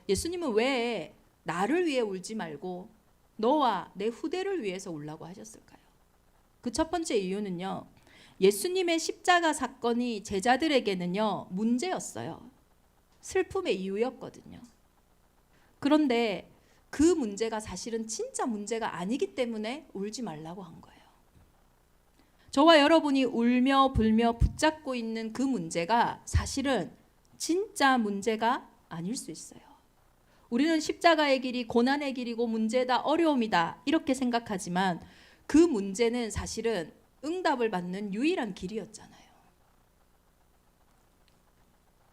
예수님은 왜 나를 위해 울지 말고 너와 내 후대를 위해서 울라고 하셨을까요? 그 첫 번째 이유는요, 예수님의 십자가 사건이 제자들에게는요 문제였어요. 슬픔의 이유였거든요. 그런데 그 문제가 사실은 진짜 문제가 아니기 때문에 울지 말라고 한 거예요. 저와 여러분이 울며 불며 붙잡고 있는 그 문제가 사실은 진짜 문제가 아닐 수 있어요. 우리는 십자가의 길이 고난의 길이고 문제다, 어려움이다 이렇게 생각하지만 그 문제는 사실은 응답을 받는 유일한 길이었잖아요.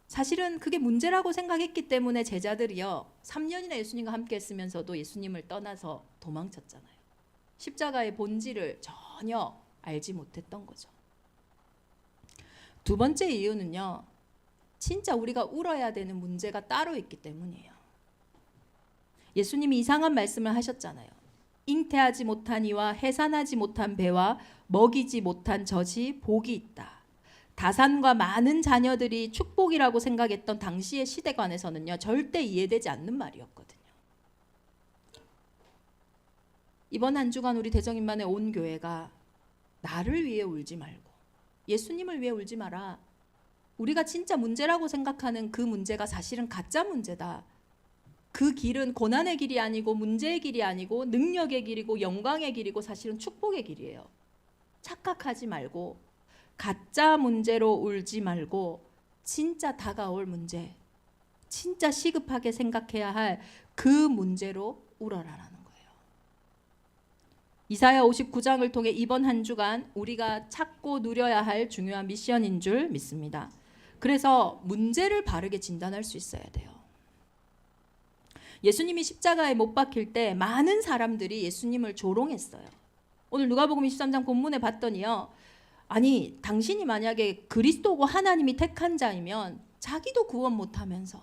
사실은 그게 문제라고 생각했기 때문에 제자들이요 3년이나 예수님과 함께 했으면서도 예수님을 떠나서 도망쳤잖아요. 십자가의 본질을 전혀 알지 못했던 거죠. 두 번째 이유는요, 진짜 우리가 울어야 되는 문제가 따로 있기 때문이에요. 예수님이 이상한 말씀을 하셨잖아요. 잉태하지 못한 이와 해산하지 못한 배와 먹이지 못한 젖이 복이 있다. 다산과 많은 자녀들이 축복이라고 생각했던 당시의 시대관에서는요 절대 이해되지 않는 말이었거든요. 이번 한 주간 우리 대정인만의 온 교회가 나를 위해 울지 말고 예수님을 위해 울지 마라. 우리가 진짜 문제라고 생각하는 그 문제가 사실은 가짜 문제다. 그 길은 고난의 길이 아니고 문제의 길이 아니고 능력의 길이고 영광의 길이고 사실은 축복의 길이에요. 착각하지 말고 가짜 문제로 울지 말고 진짜 다가올 문제, 진짜 시급하게 생각해야 할 그 문제로 울어라라는 거예요. 이사야 59장을 통해 이번 한 주간 우리가 찾고 누려야 할 중요한 미션인 줄 믿습니다. 그래서 문제를 바르게 진단할 수 있어야 돼요. 예수님이 십자가에 못 박힐 때 많은 사람들이 예수님을 조롱했어요. 오늘 누가복음 23장 본문에 봤더니요, 아니 당신이 만약에 그리스도고 하나님이 택한 자이면 자기도 구원 못하면서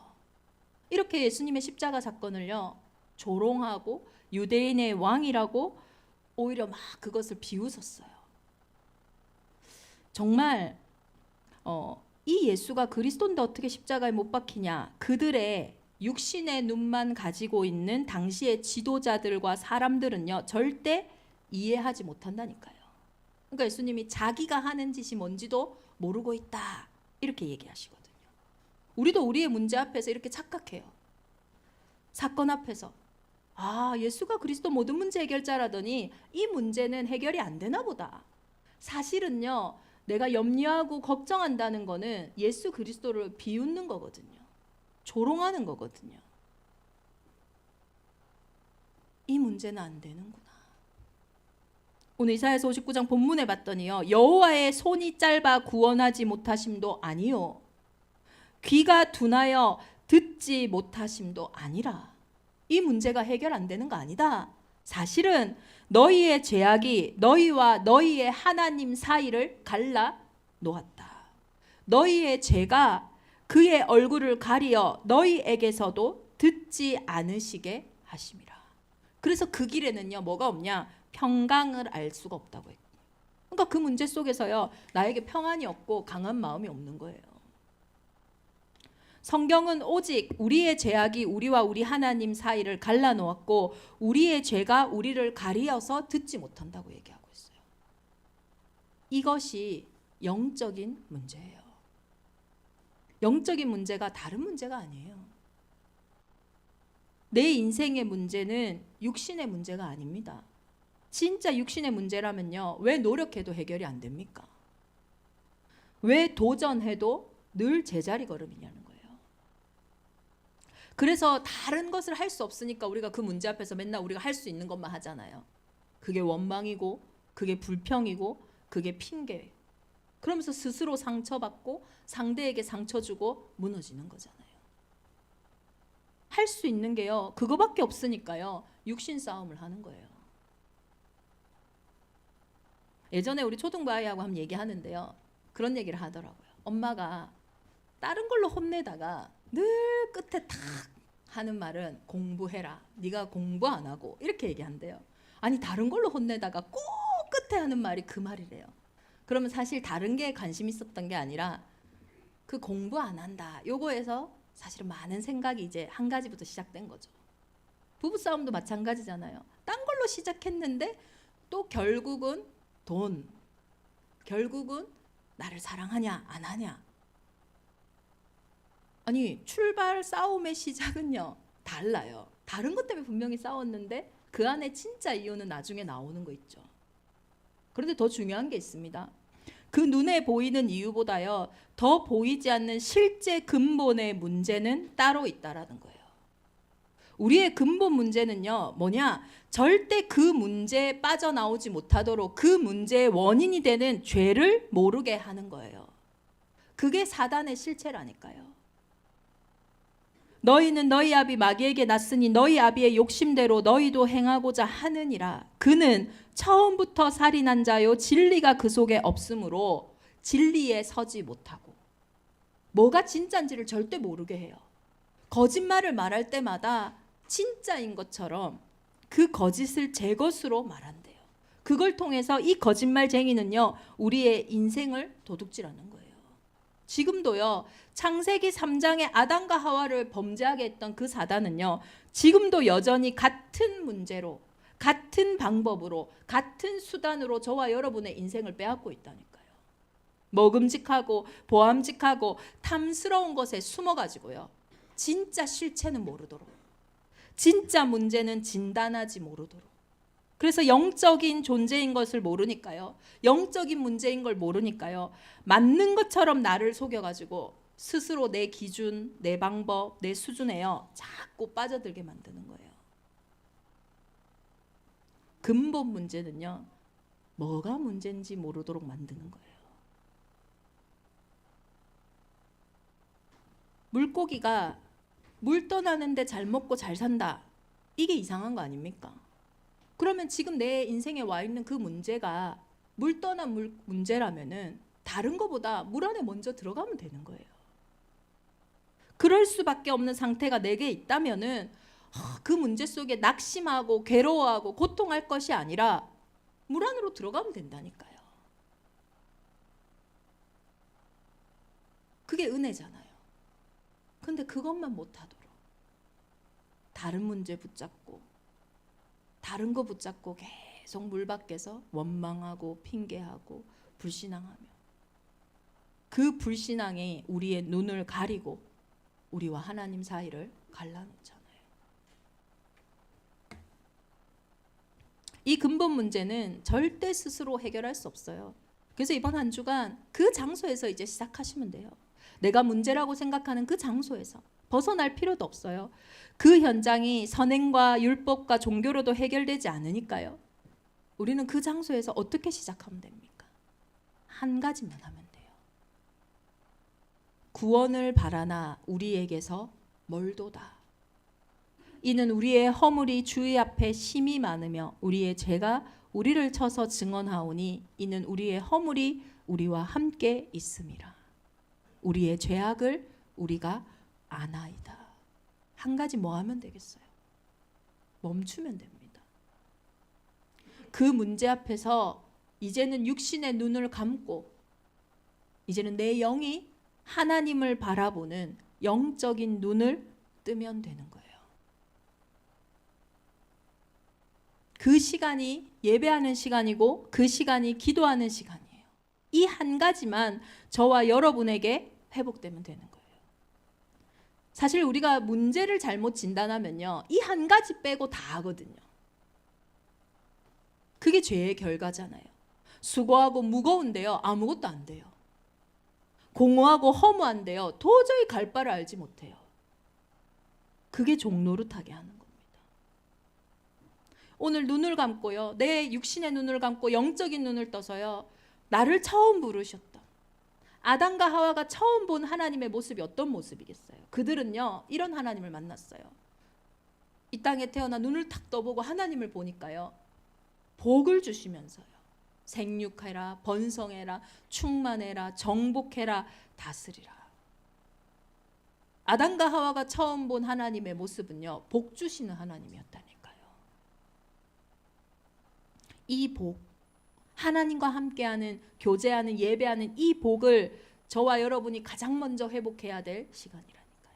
이렇게 예수님의 십자가 사건을요 조롱하고 유대인의 왕이라고 오히려 막 그것을 비웃었어요. 정말 이 예수가 그리스도인데 어떻게 십자가에 못 박히냐, 그들의 육신의 눈만 가지고 있는 당시의 지도자들과 사람들은요 절대 이해하지 못한다니까요. 그러니까 예수님이 자기가 하는 짓이 뭔지도 모르고 있다 이렇게 얘기하시거든요. 우리도 우리의 문제 앞에서 이렇게 착각해요. 사건 앞에서 예수가 그리스도 모든 문제 해결자라더니 이 문제는 해결이 안 되나 보다. 사실은요 내가 염려하고 걱정한다는 거는 예수 그리스도를 비웃는 거거든요. 조롱하는 거거든요. 이 문제는 안 되는구나. 오늘 이사야서 59장 본문에 봤더니요, 여호와의 손이 짧아 구원하지 못하심도 아니요 귀가 둔하여 듣지 못하심도 아니라. 이 문제가 해결 안 되는 거 아니다. 사실은 너희의 죄악이 너희와 너희의 하나님 사이를 갈라 놓았다. 너희의 죄가 그의 얼굴을 가리어 너희에게서도 듣지 않으시게 하심이라. 그래서 그 길에는요 뭐가 없냐, 평강을 알 수가 없다고 했고, 그러니까 그 문제 속에서요 나에게 평안이 없고 강한 마음이 없는 거예요. 성경은 오직 우리의 죄악이 우리와 우리 하나님 사이를 갈라놓았고 우리의 죄가 우리를 가리어서 듣지 못한다고 얘기하고 있어요. 이것이 영적인 문제예요. 영적인 문제가 다른 문제가 아니에요. 내 인생의 문제는 육신의 문제가 아닙니다. 진짜 육신의 문제라면요 왜 노력해도 해결이 안 됩니까? 왜 도전해도 늘 제자리 걸음이냐는 거예요. 그래서 다른 것을 할 수 없으니까 우리가 그 문제 앞에서 맨날 우리가 할 수 있는 것만 하잖아요. 그게 원망이고 그게 불평이고 그게 핑계예요. 그러면서 스스로 상처받고 상대에게 상처 주고 무너지는 거잖아요. 할 수 있는 게요 그거밖에 없으니까요 육신 싸움을 하는 거예요. 예전에 우리 초등부 아이하고 한번 얘기하는데요 그런 얘기를 하더라고요. 엄마가 다른 걸로 혼내다가 늘 끝에 탁 하는 말은 공부해라, 네가 공부 안 하고, 이렇게 얘기한대요. 아니 다른 걸로 혼내다가 꼭 끝에 하는 말이 그 말이래요. 그러면 사실 다른 게 관심 있었던 게 아니라 그 공부 안 한다 요거에서 사실은 많은 생각이 이제 한 가지부터 시작된 거죠. 부부싸움도 마찬가지잖아요. 딴 걸로 시작했는데 또 결국은 돈, 결국은 나를 사랑하냐 안 하냐. 아니 출발 싸움의 시작은요 달라요. 다른 것 때문에 분명히 싸웠는데 그 안에 진짜 이유는 나중에 나오는 거 있죠. 그런데 더 중요한 게 있습니다. 그 눈에 보이는 이유보다요 더 보이지 않는 실제 근본의 문제는 따로 있다라는 거예요. 우리의 근본 문제는요 뭐냐, 절대 그 문제에 빠져나오지 못하도록 그 문제의 원인이 되는 죄를 모르게 하는 거예요. 그게 사단의 실체라니까요. 너희는 너희 아비 마귀에게 났으니 너희 아비의 욕심대로 너희도 행하고자 하느니라. 그는 처음부터 살인한 자요 진리가 그 속에 없으므로 진리에 서지 못하고. 뭐가 진짜인지를 절대 모르게 해요. 거짓말을 말할 때마다 진짜인 것처럼 그 거짓을 제 것으로 말한대요. 그걸 통해서 이 거짓말쟁이는요 우리의 인생을 도둑질하는 거예요. 지금도요 창세기 3장의 아담과 하와를 범죄하게 했던 그 사단은요 지금도 여전히 같은 문제로, 같은 방법으로, 같은 수단으로 저와 여러분의 인생을 빼앗고 있다니까요. 먹음직하고 보암직하고 탐스러운 것에 숨어가지고요 진짜 실체는 모르도록, 진짜 문제는 진단하지 모르도록. 그래서 영적인 존재인 것을 모르니까요, 영적인 문제인 걸 모르니까요 맞는 것처럼 나를 속여가지고 스스로 내 기준, 내 방법, 내 수준에요 자꾸 빠져들게 만드는 거예요. 근본 문제는요 뭐가 문제인지 모르도록 만드는 거예요. 물고기가 물 떠나는데 잘 먹고 잘 산다, 이게 이상한 거 아닙니까? 그러면 지금 내 인생에 와 있는 그 문제가 물 떠난 문제라면은 다른 거보다 물 안에 먼저 들어가면 되는 거예요. 그럴 수밖에 없는 상태가 내게 있다면은 그 문제 속에 낙심하고 괴로워하고 고통할 것이 아니라 물 안으로 들어가면 된다니까요. 그게 은혜잖아요. 근데 그것만 못하도록 다른 문제 붙잡고 다른 거 붙잡고 계속 물 밖에서 원망하고 핑계하고 불신앙하며, 그 불신앙이 우리의 눈을 가리고 우리와 하나님 사이를 갈라놓잖아요. 이 근본 문제는 절대 스스로 해결할 수 없어요. 그래서 이번 한 주간 그 장소에서 이제 시작하시면 돼요. 내가 문제라고 생각하는 그 장소에서 벗어날 필요도 없어요. 그 현장이 선행과 율법과 종교로도 해결되지 않으니까요. 우리는 그 장소에서 어떻게 시작하면 됩니까? 한 가지만 하면 돼요. 구원을 바라나 우리에게서 멀도다. 이는 우리의 허물이 주의 앞에 심히 많으며 우리의 죄가 우리를 쳐서 증언하오니 이는 우리의 허물이 우리와 함께 있음이라. 우리의 죄악을 우리가 아나이다. 한 가지 뭐 하면 되겠어요? 멈추면 됩니다. 그 문제 앞에서 이제는 육신의 눈을 감고 이제는 내 영이 하나님을 바라보는 영적인 눈을 뜨면 되는 거예요. 그 시간이 예배하는 시간이고 그 시간이 기도하는 시간이에요. 이 한 가지만 저와 여러분에게 회복되면 되는 거예요. 사실 우리가 문제를 잘못 진단하면요 이 한 가지 빼고 다 하거든요. 그게 죄의 결과잖아요. 수고하고 무거운데요 아무것도 안 돼요. 공허하고 허무한데요 도저히 갈 바를 알지 못해요. 그게 종노릇하게 하는 겁니다. 오늘 눈을 감고요, 내 육신의 눈을 감고 영적인 눈을 떠서요 나를 처음 부르셨다. 아담과 하와가 처음 본 하나님의 모습이 어떤 모습이겠어요? 그들은요 이런 하나님을 만났어요. 이 땅에 태어나 눈을 탁 떠보고 하나님을 보니까요 복을 주시면서요 생육해라, 번성해라, 충만해라, 정복해라, 다스리라. 아담과 하와가 처음 본 하나님의 모습은요 복 주시는 하나님이었다니까요. 이 복, 하나님과 함께하는, 교제하는, 예배하는 이 복을 저와 여러분이 가장 먼저 회복해야 될 시간이라니까요.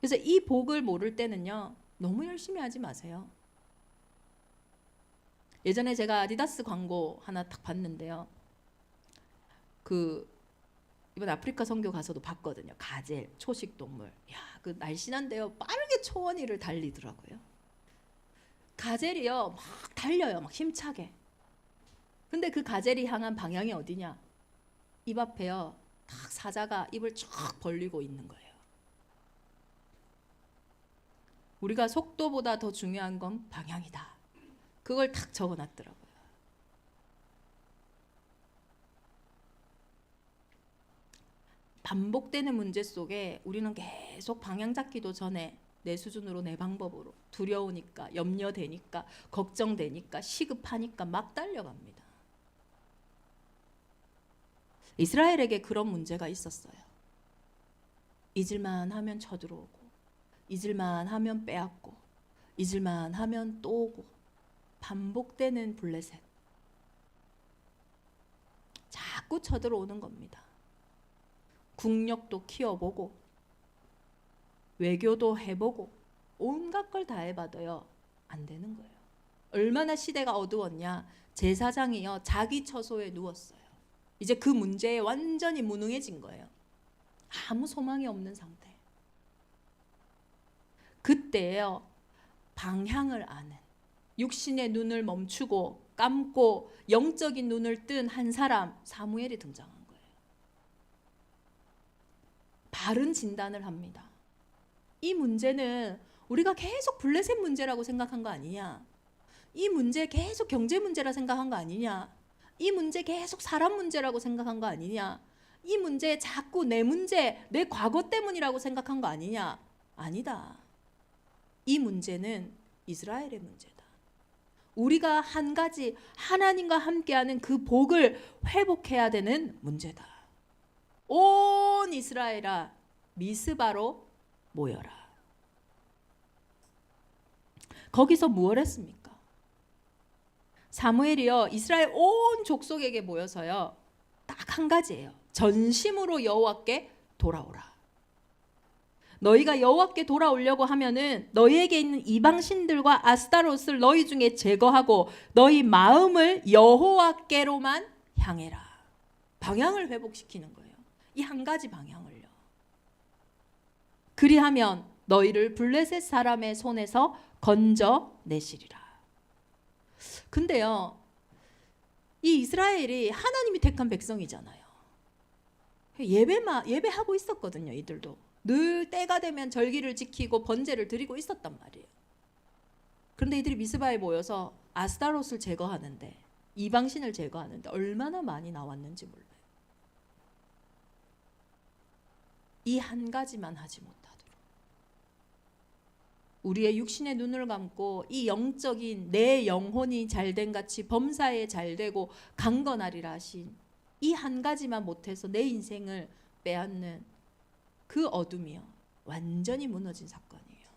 그래서 이 복을 모를 때는요, 너무 열심히 하지 마세요. 예전에 제가 아디다스 광고 하나 딱 봤는데요. 이번 아프리카 선교 가서도 봤거든요. 가젤, 초식 동물. 야, 그 날씬한데요. 빠르게 초원위를 달리더라고요. 가젤이요, 막 달려요. 막 힘차게. 근데 그 가젤이 향한 방향이 어디냐? 입 앞에요. 딱 사자가 입을 쫙 벌리고 있는 거예요. 우리가 속도보다 더 중요한 건 방향이다. 그걸 탁 적어놨더라고요. 반복되는 문제 속에 우리는 계속 방향 잡기도 전에 내 수준으로 내 방법으로 두려우니까, 염려되니까, 걱정되니까, 시급하니까 막 달려갑니다. 이스라엘에게 그런 문제가 있었어요. 잊을만 하면 쳐들어오고, 잊을만 하면 빼앗고, 잊을만 하면 또 오고, 반복되는 블레셋. 자꾸 쳐들어오는 겁니다. 국력도 키워보고, 외교도 해보고, 온갖 걸 다 해봐도요, 안 되는 거예요. 얼마나 시대가 어두웠냐. 제사장이요, 자기 처소에 누웠어요. 이제 그 문제에 완전히 무능해진 거예요. 아무 소망이 없는 상태. 그때요, 방향을 아는, 육신의 눈을 멈추고 감고 영적인 눈을 뜬 한 사람, 사무엘이 등장한 거예요. 바른 진단을 합니다. 이 문제는 우리가 계속 블레셋 문제라고 생각한 거 아니냐? 이 문제 계속 경제 문제라 생각한 거 아니냐? 이 문제 계속 사람 문제라고 생각한 거 아니냐? 이 문제 자꾸 내 문제, 내 과거 때문이라고 생각한 거 아니냐? 아니다. 이 문제는 이스라엘의 문제다. 우리가 한 가지 하나님과 함께하는 그 복을 회복해야 되는 문제다. 온 이스라엘아, 미스바로 모여라. 거기서 무엇을 했습니까? 사무엘이요, 이스라엘 온 족속에게 모여서요, 딱 한 가지예요. 전심으로 여호와께 돌아오라. 너희가 여호와께 돌아오려고 하면은 너희에게 있는 이방 신들과 아스타롯을 너희 중에 제거하고 너희 마음을 여호와께로만 향해라. 방향을 회복시키는 거예요. 이 한 가지 방향을요. 그리하면 너희를 블레셋 사람의 손에서 건져내시리라. 근데요, 이 이스라엘이 하나님이 택한 백성이잖아요. 예배하고 있었거든요. 이들도 늘 때가 되면 절기를 지키고 번제를 드리고 있었단 말이에요. 그런데 이들이 미스바에 모여서 아스타롯을 제거하는데, 이방신을 제거하는데 얼마나 많이 나왔는지 몰라요. 이 한 가지만 하지 못하도록 우리의 육신의 눈을 감고 이 영적인 내 영혼이 잘된 같이 범사에 잘되고 강건하리라 하신 이 한 가지만 못해서 내 인생을 빼앗는 그 어둠이요, 완전히 무너진 사건이에요.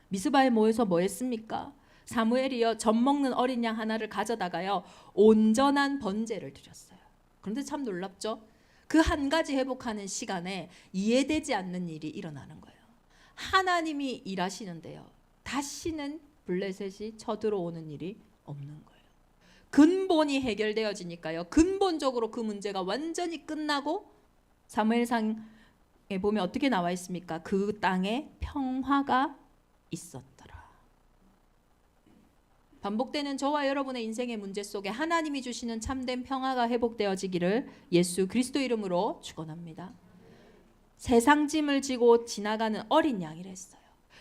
미스바에 모여서 뭐 했습니까? 사무엘이요, 젖 먹는 어린 양 하나를 가져다가요, 온전한 번제를 드렸어요. 그런데 참 놀랍죠? 그 한 가지 회복하는 시간에 이해되지 않는 일이 일어나는 거예요. 하나님이 일하시는데요, 다시는 블레셋이 쳐들어오는 일이 없는 거예요. 근본이 해결되어지니까요, 근본적으로 그 문제가 완전히 끝나고 사무엘상에 보면 어떻게 나와 있습니까? 그 땅에 평화가 있었더라. 반복되는 저와 여러분의 인생의 문제 속에 하나님이 주시는 참된 평화가 회복되어지기를 예수 그리스도 이름으로 축원합니다. 세상 짐을 지고 지나가는 어린 양이랬어요.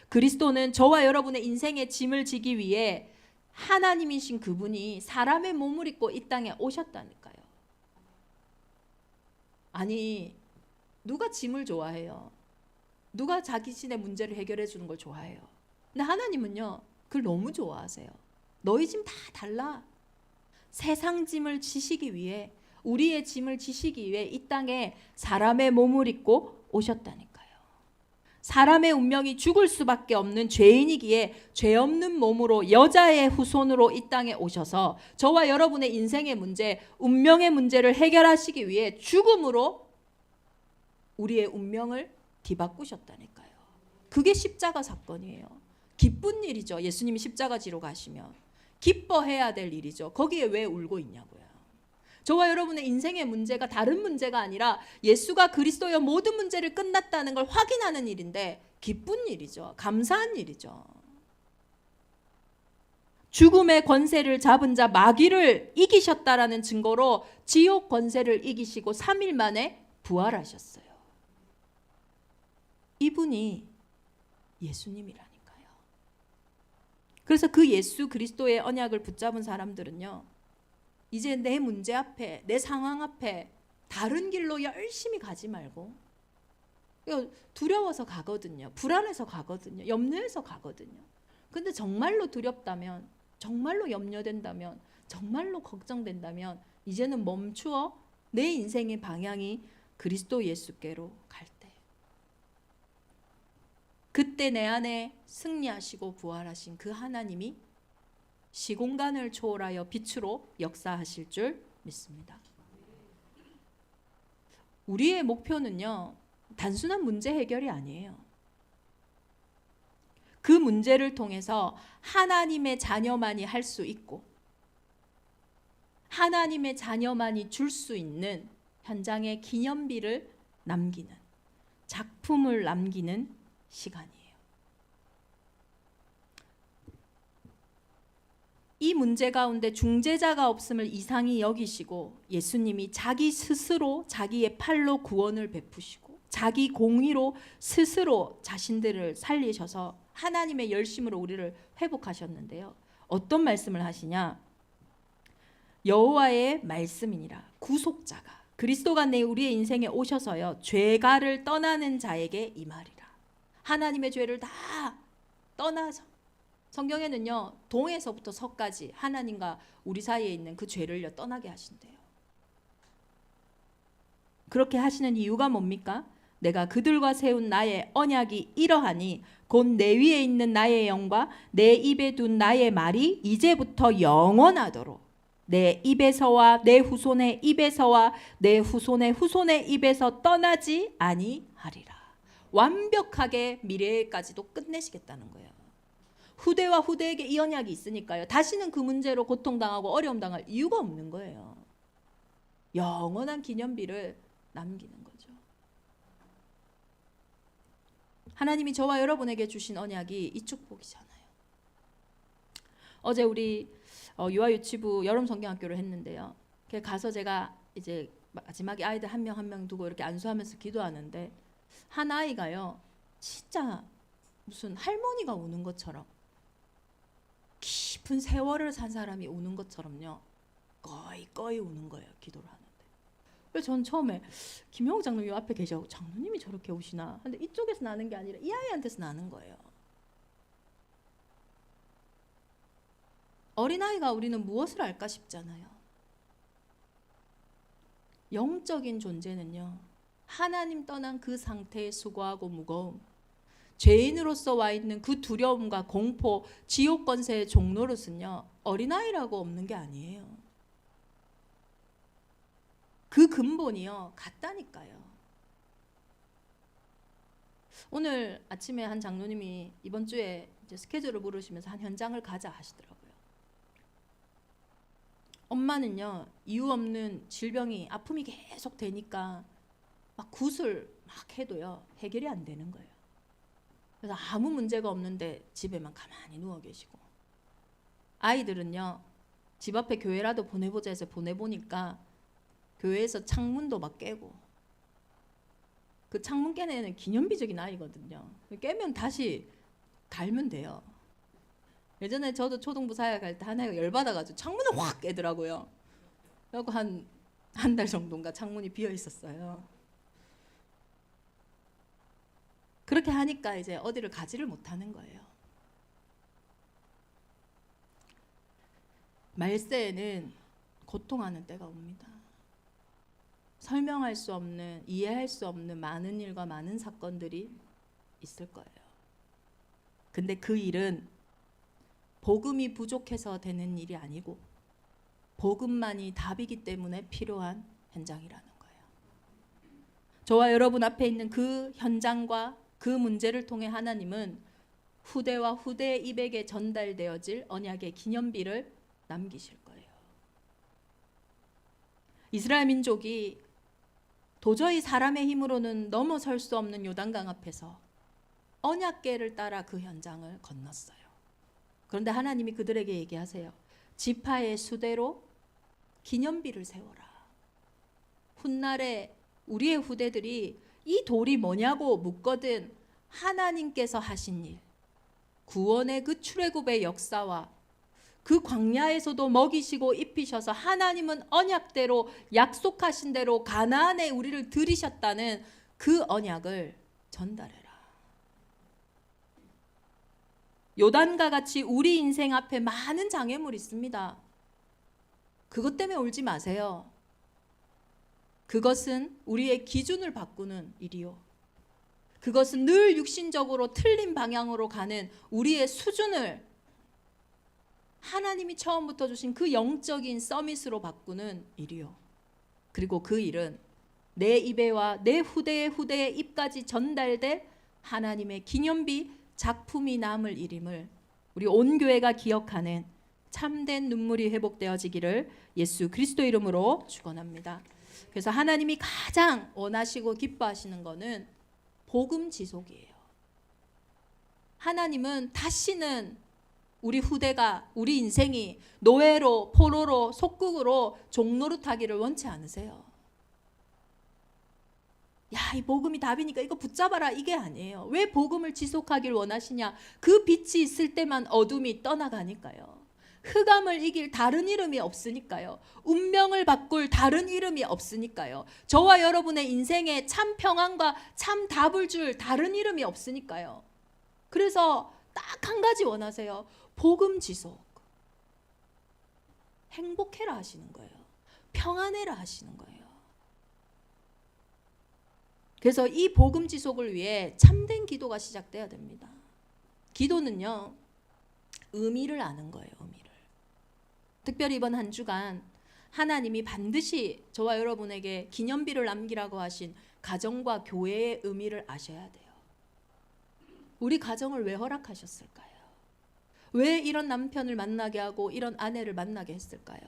그리스도는 저와 여러분의 인생의 짐을 지기 위해 하나님이신 그분이 사람의 몸을 입고 이 땅에 오셨다니까요. 아니, 누가 짐을 좋아해요? 누가 자기 신의 문제를 해결해 주는 걸 좋아해요? 근데 하나님은요, 그걸 너무 좋아하세요. 너희 짐 다 달라. 세상 짐을 지시기 위해, 우리의 짐을 지시기 위해 이 땅에 사람의 몸을 입고 오셨다니까요. 사람의 운명이 죽을 수밖에 없는 죄인이기에 죄 없는 몸으로 여자의 후손으로 이 땅에 오셔서 저와 여러분의 인생의 문제, 운명의 문제를 해결하시기 위해 죽음으로 우리의 운명을 뒤바꾸셨다니까요. 그게 십자가 사건이에요. 기쁜 일이죠. 예수님이 십자가 지러 가시면 기뻐해야 될 일이죠. 거기에 왜 울고 있냐고요. 저와 여러분의 인생의 문제가 다른 문제가 아니라 예수가 그리스도여 모든 문제를 끝났다는 걸 확인하는 일인데 기쁜 일이죠. 감사한 일이죠. 죽음의 권세를 잡은 자 마귀를 이기셨다라는 증거로 지옥 권세를 이기시고 3일 만에 부활하셨어요. 이분이 예수님이라니까요. 그래서 그 예수 그리스도의 언약을 붙잡은 사람들은요, 이제 내 문제 앞에, 내 상황 앞에 다른 길로 열심히 가지 말고, 두려워서 가거든요. 불안해서 가거든요. 염려해서 가거든요. 근데 정말로 두렵다면, 정말로 염려된다면, 정말로 걱정된다면 이제는 멈추어 내 인생의 방향이 그리스도 예수께로 갈 때, 그때 내 안에 승리하시고 부활하신 그 하나님이 시공간을 초월하여 빛으로 역사하실 줄 믿습니다. 우리의 목표는요, 단순한 문제 해결이 아니에요. 그 문제를 통해서 하나님의 자녀만이 할 수 있고 하나님의 자녀만이 줄 수 있는 현장의 기념비를 남기는, 작품을 남기는 시간이에요. 이 문제 가운데 중재자가 없음을 이상히 여기시고 예수님이 자기 스스로 자기의 팔로 구원을 베푸시고 자기 공의로 스스로 자신들을 살리셔서 하나님의 열심으로 우리를 회복하셨는데요. 어떤 말씀을 하시냐? 여호와의 말씀이니라. 구속자가 그리스도가 내 우리의 인생에 오셔서요, 죄가를 떠나는 자에게 임하리라. 하나님의 죄를 다 떠나서, 성경에는요, 동에서부터 서까지 하나님과 우리 사이에 있는 그 죄를요 떠나게 하신대요. 그렇게 하시는 이유가 뭡니까? 내가 그들과 세운 나의 언약이 이러하니 곧 내 위에 있는 나의 영과 내 입에 둔 나의 말이 이제부터 영원하도록 내 입에서와 내 후손의 입에서와 내 후손의 후손의 입에서 떠나지 아니하리라. 완벽하게 미래까지도 끝내시겠다는 거예요. 후대와 후대에게 이 언약이 있으니까요, 다시는 그 문제로 고통당하고 어려움 당할 이유가 없는 거예요. 영원한 기념비를 남기는 거죠. 하나님이 저와 여러분에게 주신 언약이 이 축복이잖아요. 어제 우리 유아유치부 여름 성경학교를 했는데요. 가서 제가 이제 마지막에 아이들 한 명 한 명 두고 이렇게 안수하면서 기도하는데, 한 아이가요, 진짜 무슨 할머니가 우는 것처럼, 깊은 세월을 산 사람이 우는 것처럼요, 꺼이 우는 거예요. 기도를 하는데. 그래서 전 처음에 김영욱 장로님 앞에 계셔, 장로님이 저렇게 우시나? 근데 이쪽에서 나는 게 아니라 이 아이한테서 나는 거예요. 어린아이가 우리는 무엇을 알까 싶잖아요. 영적인 존재는요, 하나님 떠난 그 상태의 수고하고 무거움, 죄인으로서 와 있는 그 두려움과 공포, 지옥 권세의 종노릇은요, 어린아이라고 없는 게 아니에요. 그 근본이요, 같다니까요. 오늘 아침에 한 장로님이 이번 주에 이제 스케줄을 물으시면서 한 현장을 가자 하시더라고요. 엄마는요, 이유 없는 질병이, 아픔이 계속 되니까 막 굿을 막 해도요, 해결이 안 되는 거예요. 그래서 아무 문제가 없는데 집에만 가만히 누워 계시고, 아이들은요, 집 앞에 교회라도 보내보자 해서 보내보니까 교회에서 창문도 막 깨고, 그 창문 깨는 애는 기념비적인 아이거든요. 깨면 다시 달면 돼요. 예전에 저도 초등부 사역 할 때 한 애가 열받아가지고 창문을 확 깨더라고요. 그리고 한 달 정도인가 창문이 비어 있었어요. 그렇게 하니까 이제 어디를 가지를 못하는 거예요. 말세에는 고통하는 때가 옵니다. 설명할 수 없는, 이해할 수 없는 많은 일과 많은 사건들이 있을 거예요. 근데 그 일은 복음이 부족해서 되는 일이 아니고 복음만이 답이기 때문에 필요한 현장이라는 거예요. 저와 여러분 앞에 있는 그 현장과 그 문제를 통해 하나님은 후대와 후대의 입에게 전달되어질 언약의 기념비를 남기실 거예요. 이스라엘 민족이 도저히 사람의 힘으로는 넘어설 수 없는 요단강 앞에서 언약궤를 따라 그 현장을 건넜어요. 그런데 하나님이 그들에게 얘기하세요. 지파의 수대로 기념비를 세워라. 훗날에 우리의 후대들이 이 돌이 뭐냐고 묻거든 하나님께서 하신 일, 구원의 그 출애굽의 역사와 그 광야에서도 먹이시고 입히셔서 하나님은 언약대로 약속하신 대로 가나안에 우리를 들이셨다는 그 언약을 전달해라. 요단과 같이 우리 인생 앞에 많은 장애물이 있습니다. 그것 때문에 울지 마세요. 그것은 우리의 기준을 바꾸는 일이요. 그것은 늘 육신적으로 틀린 방향으로 가는 우리의 수준을 하나님이 처음부터 주신 그 영적인 서밋으로 바꾸는 일이요. 그리고 그 일은 내 입에와 내 후대의 후대의 입까지 전달될 하나님의 기념비 작품이 남을 일임을 우리 온 교회가 기억하는 참된 눈물이 회복되어지기를 예수 그리스도 이름으로 축원합니다. 그래서 하나님이 가장 원하시고 기뻐하시는 것은 복음 지속이에요. 하나님은 다시는 우리 후대가, 우리 인생이 노예로, 포로로, 속국으로 종노릇하기를 원치 않으세요. 야, 이 복음이 답이니까 이거 붙잡아라, 이게 아니에요. 왜 복음을 지속하길 원하시냐? 그 빛이 있을 때만 어둠이 떠나가니까요. 흑암을 이길 다른 이름이 없으니까요. 운명을 바꿀 다른 이름이 없으니까요. 저와 여러분의 인생에 참 평안과 참 답을 줄 다른 이름이 없으니까요. 그래서 딱 한 가지 원하세요. 복음 지속. 행복해라 하시는 거예요. 평안해라 하시는 거예요. 그래서 이 복음 지속을 위해 참된 기도가 시작돼야 됩니다. 기도는요, 의미를 아는 거예요. 의미를. 특별히 이번 한 주간 하나님이 반드시 저와 여러분에게 기념비를 남기라고 하신 가정과 교회의 의미를 아셔야 돼요. 우리 가정을 왜 허락하셨을까요? 왜 이런 남편을 만나게 하고 이런 아내를 만나게 했을까요?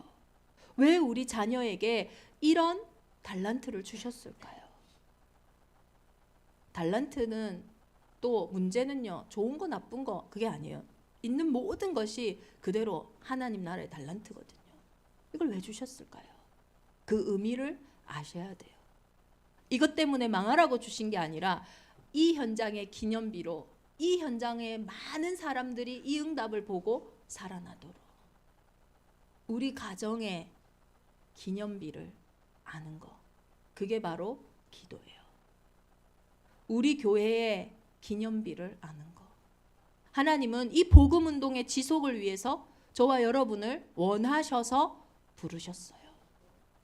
왜 우리 자녀에게 이런 달란트를 주셨을까요? 달란트는 또 문제는요, 좋은 거 나쁜 거 그게 아니에요. 있는 모든 것이 그대로 하나님 나라의 달란트거든요. 이걸 왜 주셨을까요? 그 의미를 아셔야 돼요. 이것 때문에 망하라고 주신 게 아니라 이 현장의 기념비로 이 현장의 많은 사람들이 이 응답을 보고 살아나도록 우리 가정의 기념비를 아는 거, 그게 바로 기도예요. 우리 교회의 기념비를 아는 거. 하나님은 이 복음 운동의 지속을 위해서 저와 여러분을 원하셔서 부르셨어요.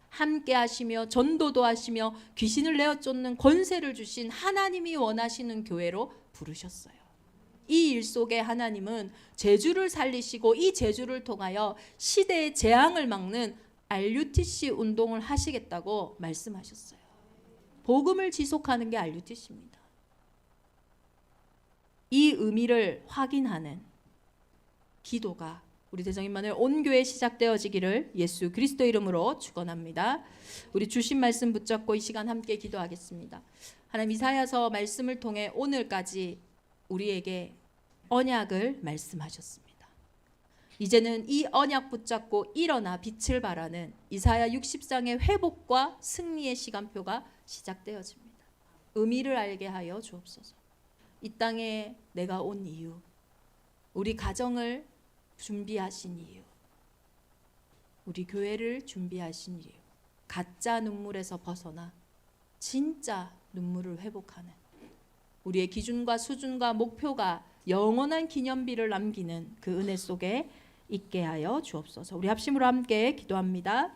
함께 하시며 전도도 하시며 귀신을 내어 쫓는 권세를 주신 하나님이 원하시는 교회로 부르셨어요. 이 일 속에 하나님은 제주를 살리시고 이 제주를 통하여 시대의 재앙을 막는 RUTC 운동을 하시겠다고 말씀하셨어요. 복음을 지속하는 게 RUTC입니다. 이 의미를 확인하는 기도가 우리 대성인만을 온 교회 시작되어지기를 예수 그리스도 이름으로 축원합니다. 우리 주신 말씀 붙잡고 이 시간 함께 기도하겠습니다. 하나님, 이사야서 말씀을 통해 오늘까지 우리에게 언약을 말씀하셨습니다. 이제는 이 언약 붙잡고 일어나 빛을 발하는 이사야 60장의 회복과 승리의 시간표가 시작되어집니다. 의미를 알게 하여 주옵소서. 이 땅에 내가 온 이유, 우리 가정을 준비하신 이유, 우리 교회를 준비하신 이유, 가짜 눈물에서 벗어나 진짜 눈물을 회복하는 우리의 기준과 수준과 목표가 영원한 기념비를 남기는 그 은혜 속에 있게 하여 주옵소서. 우리 합심으로 함께 기도합니다.